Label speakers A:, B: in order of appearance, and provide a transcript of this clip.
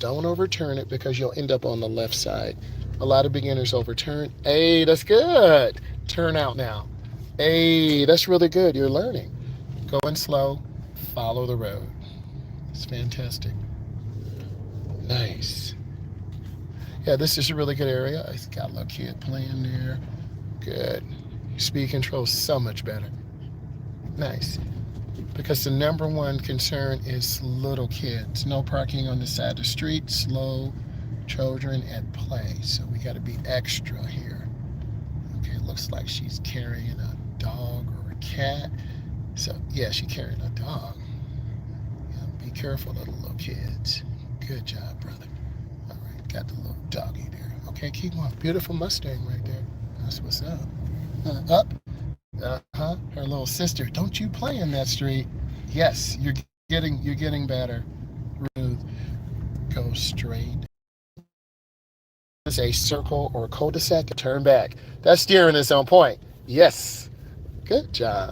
A: Don't overturn it because you'll end up on the left side. A lot of beginners overturn. Hey, that's good. Turn out now. Hey, that's really good. You're learning. Going slow, follow the road. It's fantastic. Nice. Yeah, this is a really good area. I got a little kid playing there. Good. Speed control so much better. Nice. Because the number one concern is little kids. No parking on the side of the street, slow children at play. So we got to be extra here. Okay, it looks like she's carrying a dog or a cat. So, yeah, she's carrying a dog. Yeah, be careful, little kids. Good job, brother. All right, got the little doggy there. Okay, keep on. Beautiful Mustang right there. That's what's up. Up. Uh-huh. Her little sister. Don't you play in that street. Yes, you're getting better. Ruth, go straight. It's a circle or cul-de-sac. Turn back. That steering is on point. Yes. Good job.